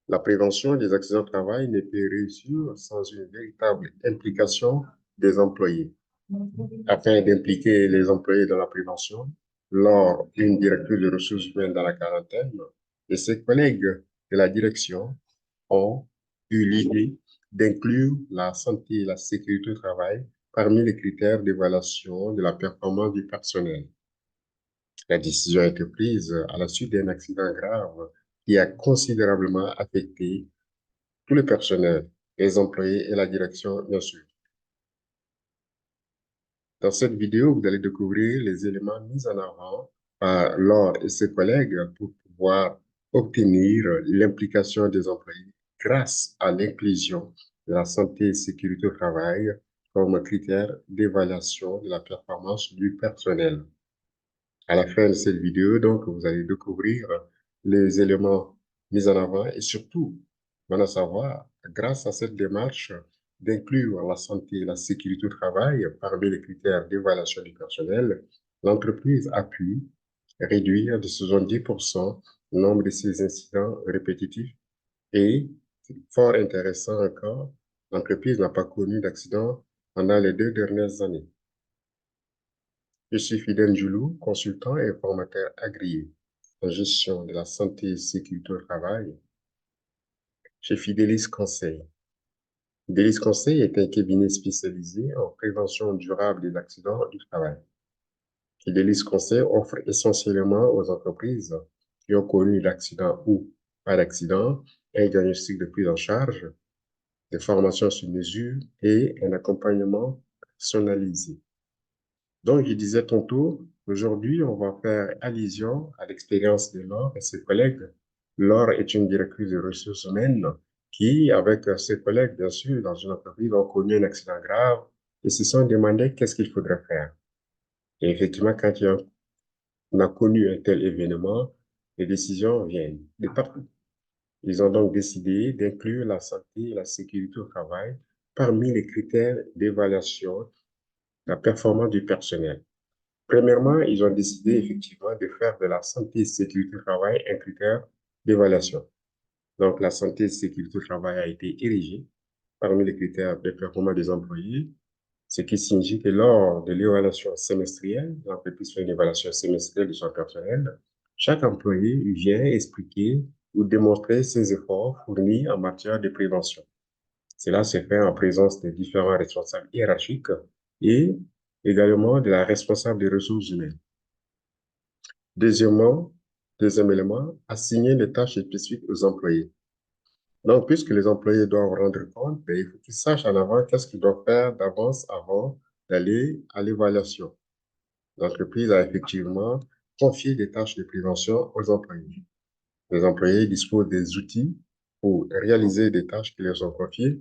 La prévention des accidents de travail ne peut réussir sans une véritable implication des employés. Afin d'impliquer les employés dans la prévention, lors d'une directrice de ressources humaines dans la quarantaine et ses collègues de la direction ont eu l'idée d'inclure la santé et la sécurité au travail parmi les critères d'évaluation de la performance du personnel. La décision a été prise à la suite d'un accident grave qui a considérablement affecté tout le personnel, les employés et la direction, bien sûr. Dans cette vidéo, vous allez découvrir les éléments mis en avant par Laure et ses collègues pour pouvoir obtenir l'implication des employés grâce à l'inclusion de la santé et sécurité au travail comme critère d'évaluation de la performance du personnel. À la fin de cette vidéo, donc, vous allez découvrir les éléments mis en avant et surtout, on va savoir, grâce à cette démarche d'inclure la santé et la sécurité au travail parmi les critères d'évaluation du personnel, l'entreprise a pu réduire de 70% le nombre de ces incidents répétitifs et, fort intéressant encore, l'entreprise n'a pas connu d'accident pendant les 2 dernières années. Je suis Fidèle Djoulou, consultant et formateur agréé en gestion de la santé et sécurité au travail chez Fidelis Conseil. Fidelis Conseil est un cabinet spécialisé en prévention durable des accidents du travail. Fidelis Conseil offre essentiellement aux entreprises qui ont connu l'accident ou pas d'accident un diagnostic de prise en charge, des formations sur mesure et un accompagnement personnalisé. Donc, je disais tantôt, aujourd'hui, on va faire allusion à l'expérience de Laure et ses collègues. Laure est une directrice de ressources humaines qui, avec ses collègues, bien sûr, dans une entreprise, ont connu un accident grave et se sont demandé qu'est-ce qu'il faudrait faire. Et effectivement, quand on a connu un tel événement, les décisions viennent de partout. Ils ont donc décidé d'inclure la santé et la sécurité au travail parmi les critères d'évaluation de la performance du personnel. Premièrement, ils ont décidé effectivement de faire de la santé et sécurité au travail un critère d'évaluation. Donc, la santé et sécurité au travail a été érigée parmi les critères de performance des employés, ce qui signifie que lors de l'évaluation semestrielle, l'entreprise fait une évaluation semestrielle de son personnel, chaque employé vient expliquer ou démontrer ses efforts fournis en matière de prévention. Cela se fait en présence des différents responsables hiérarchiques et également de la responsable des ressources humaines. Deuxième élément, assigner des tâches spécifiques aux employés. Donc, puisque les employés doivent rendre compte, ben, il faut qu'ils sachent en avant qu'est-ce qu'ils doivent faire d'avance avant d'aller à l'évaluation. L'entreprise a effectivement confié des tâches de prévention aux employés. Les employés disposent des outils pour réaliser des tâches qui leur sont confiées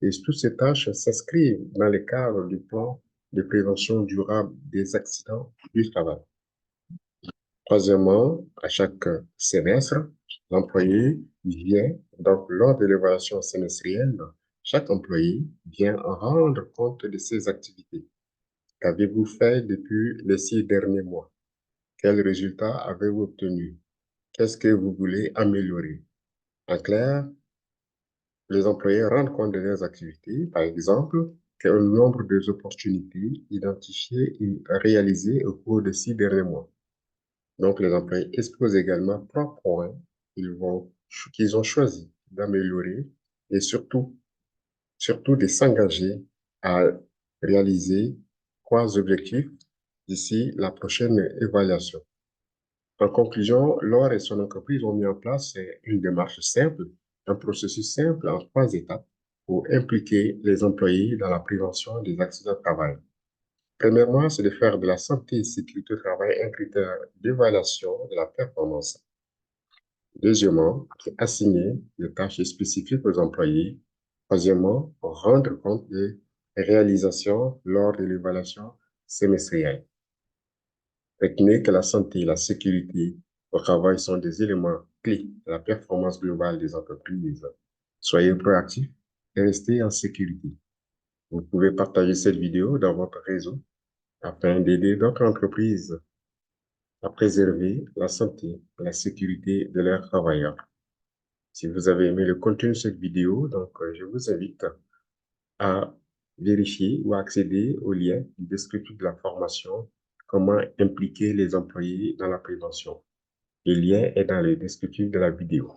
et toutes ces tâches s'inscrivent dans le cadre du plan de prévention durable des accidents du travail. Troisièmement, à chaque semestre, l'employé vient, donc lors de l'évaluation semestrielle, chaque employé vient rendre compte de ses activités. Qu'avez-vous fait depuis les 6 derniers mois? Quels résultats avez-vous obtenus? Qu'est-ce que vous voulez améliorer? En clair, les employés rendent compte de leurs activités, par exemple, quel nombre d'opportunités identifiées et réalisées au cours des 6 derniers mois. Donc, les employés exposent également 3 points qu'ils ont choisi d'améliorer et surtout de s'engager à réaliser 3 objectifs d'ici la prochaine évaluation. En conclusion, Laure et son entreprise ont mis en place une démarche simple, un processus simple en 3 étapes pour impliquer les employés dans la prévention des accidents de travail. Premièrement, c'est de faire de la santé et sécurité au travail un critère d'évaluation de la performance. Deuxièmement, assigner des tâches spécifiques aux employés. Troisièmement, rendre compte des réalisations lors de l'évaluation semestrielle. Retenez que la santé et la sécurité au travail sont des éléments clés de la performance globale des entreprises. Soyez proactifs et restez en sécurité. Vous pouvez partager cette vidéo dans votre réseau afin d'aider d'autres entreprises à préserver la santé et la sécurité de leurs travailleurs. Si vous avez aimé le contenu de cette vidéo, je vous invite à vérifier ou à accéder au lien du descriptif de la formation Comment impliquer les employés dans la prévention. Le lien est dans le descriptif de la vidéo.